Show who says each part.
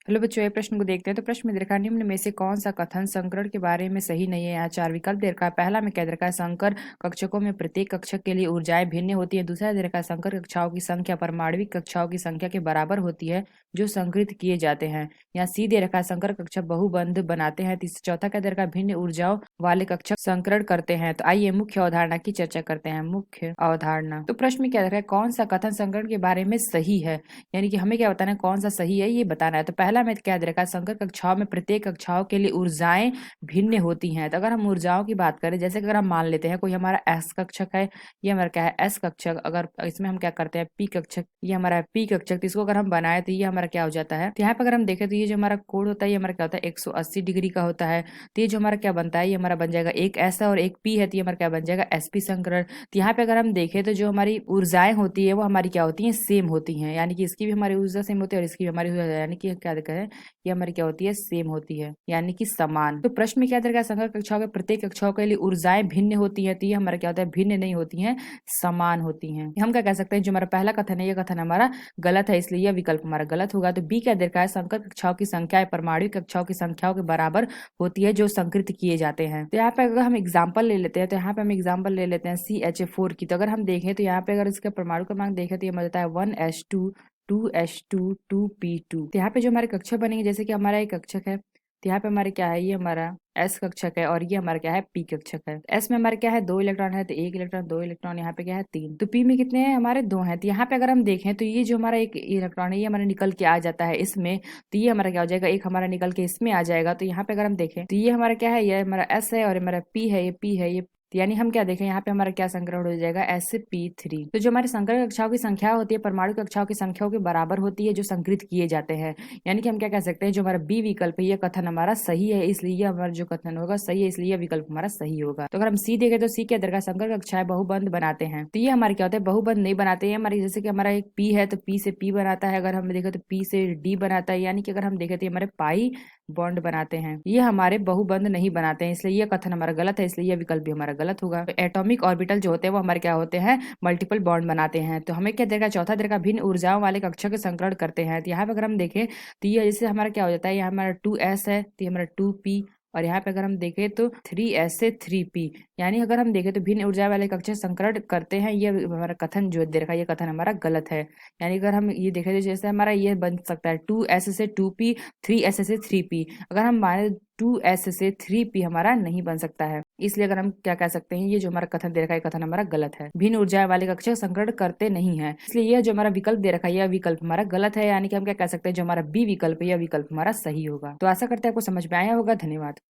Speaker 1: चलो बच्चों ये प्रश्न को देखते हैं। तो प्रश्न में दे रखा है, निम्न में से कौन सा कथन संकरण के बारे में सही नहीं है। यहाँ चार विकल्प दे रखा है। पहला में क्या दे रखा है, संकर कक्षकों में प्रत्येक कक्षक के लिए ऊर्जाएं भिन्न होती है। दूसरा दे रखा है, संकर कक्षाओं की संख्या परमाणविक कक्षाओं की संख्या के बराबर होती है जो संकृत किए जाते हैं। यहाँ सी दे रखा है, संकर कक्षक बहुबंध बनाते हैं। चौथा क्या दे रखा है, भिन्न ऊर्जाओं वाले कक्षक संकरण करते हैं। तो आइए मुख्य अवधारणा की चर्चा करते हैं। मुख्य अवधारणा, तो प्रश्न में क्या दे रखा है, कौन सा कथन संकरण के बारे में सही है, यानी कि हमें क्या बताना है, कौन सा सही है ये बताना है। तो पहला में क्या दे रखा है, संकर कक्षाओं में प्रत्येक कक्षाओं के लिए ऊर्जाएं भिन्न होती हैं। तो अगर हम ऊर्जाओं की बात करें, जैसे कि अगर हम मान लेते हैं कोई हमारा एस कक्षक है, ये हमारा क्या है एस कक्षक, अगर इसमें हम क्या करते हैं पी कक्षक, ये हमारा है पी कक्षक, तो इसको अगर हम बनाए तो ये हमारा क्या हो जाता है। तो यहाँ पे अगर हम देखें तो ये जो हमारा कोण होता है ये हमारा क्या होता है 180 डिग्री का होता है। तो ये जो हमारा क्या बनता है, ये हमारा बन जाएगा एक एस है और एक पी है, तो ये हमारा क्या बन जाएगा एसपी संकरण। तो यहाँ पे अगर हम देखें तो जो हमारी ऊर्जाएं होती है वो हमारी क्या होती है, सेम होती हैं, यानी कि इसकी भी हमारी ऊर्जा सेम होती है और इसकी भी हमारी ऊर्जा, यानी कि क्या देखा है, ये हमारी क्या होती है, सेम होती है, यानी कि समान। तो प्रश्न में क्या दे रखा है, संकर कक्षाओं के प्रत्येक कक्षाओं के लिए ऊर्जाएं भिन्न होती है। तो ये हमारा क्या होता है, भिन्न नहीं होती हैं, समान होती हैं। हम क्या कह सकते हैं, जो हमारा पहला कथन है ये कथन हमारा गलत है, इसलिए यह विकल्प हमारा गलत होगा। तो बी क्या दे रखा है, संकर कक्षाओं की संख्या परमाणु कक्षाओं की संख्याओं के बराबर होती है जो संकृत किए जाते हैं। तो यहाँ पे अगर हम एग्जाम्पल ले लेते हैं, तो यहाँ पे हम एग्जाम्पल ले लेते हैं CH4 की। तो अगर हम देखें तो यहाँ पे अगर इसका परमाणु क्रमांक देखें तो ये मिलता है 1s2 2s2 2p2। तो यहाँ पे जो हमारे कक्षक बनेंगे, जैसे कि हमारा एक कक्षक है, तो यहाँ पे हमारे क्या है, ये हमारा एस कक्षक है और ये हमारा क्या है पी कक्षक है। एस में हमारे क्या है 2 इलेक्ट्रॉन है, तो 1 इलेक्ट्रॉन 2 इलेक्ट्रॉन, यहाँ पे क्या है 3। तो पी में कितने हैं हमारे 2 हैं। तो यहाँ पे अगर हम देखें तो ये जो हमारा एक इलेक्ट्रॉन है ये हमारा निकल के आ जाता है इसमें, तो ये हमारा क्या हो जाएगा, एक हमारा निकल के इसमें आ जाएगा। तो यहाँ पे अगर हम देखें तो ये हमारा क्या है, ये हमारा एस है और हमारा पी है, ये पी है, ये यानी हम क्या देखें यहाँ पे हमारा क्या संकरण हो जाएगा Sp3। तो जो हमारे संकर कक्षाओं की संख्या होती है परमाणु कक्षाओं की संख्याओं के बराबर होती है जो संकृत किए जाते हैं। यानी कि हम क्या कह सकते हैं, जो हमारा बी विकल्प है ये कथन हमारा सही है, इसलिए ये हमारा जो कथन होगा सही है, इसलिए यह विकल्प हमारा सही होगा। तो अगर हम सी देखें तो सी के अंतर्गत संकर कक्षाएं बहुबंध बनाते हैं। तो ये हमारे क्या होता है, बहुबंध नहीं बनाते हैं हमारे, जैसे कि हमारा एक पी है तो पी से पी बनाता है, अगर हम देखें तो पी से डी बनाता है, यानी कि अगर हम देखें तो हमारे पाई बॉन्ड बनाते हैं, ये हमारे बहुबंध नहीं बनाते हैं, इसलिए यह कथन हमारा गलत है, इसलिए यह विकल्प भी हमारा गलत होगा। तो एटॉमिक ऑर्बिटल जो होते हैं वो हमारे क्या होते हैं, मल्टीपल बॉन्ड बनाते हैं। तो हमें क्या देगा, चौथा देगा भिन्न ऊर्जाओं वाले कक्षक संकरण करते हैं। तो यहाँ पे अगर हम देखें तो ये जैसे हमारा क्या हो जाता है, यहाँ हमारा 2s है तो ये हमारा 2p, और यहाँ पे अगर हम देखें तो 3s से 3p, यानी अगर हम देखें तो भिन्न ऊर्जा वाले कक्षक संकरण करते हैं, ये हमारा कथन जो दे रखा है ये कथन हमारा गलत है। यानी अगर हम ये देखें तो जैसे हमारा ये बन सकता है 2s से 2p, 3s से 3p, अगर हम माने 2s से 3p हमारा नहीं बन सकता है, इसलिए अगर हम क्या कह सकते हैं, ये जो हमारा कथन दे रखा है कथन हमारा गलत है। भिन्न ऊर्जा वाले कक्षक संकरण करते नहीं है, इसलिए यह जो हमारा विकल्प दे रखा है यह विकल्प हमारा गलत है, यानी कि हम क्या कह सकते हैं, जो हमारा बी विकल्प है यह विकल्प हमारा सही होगा। तो आशा करते हैं आपको समझ में आया होगा। धन्यवाद।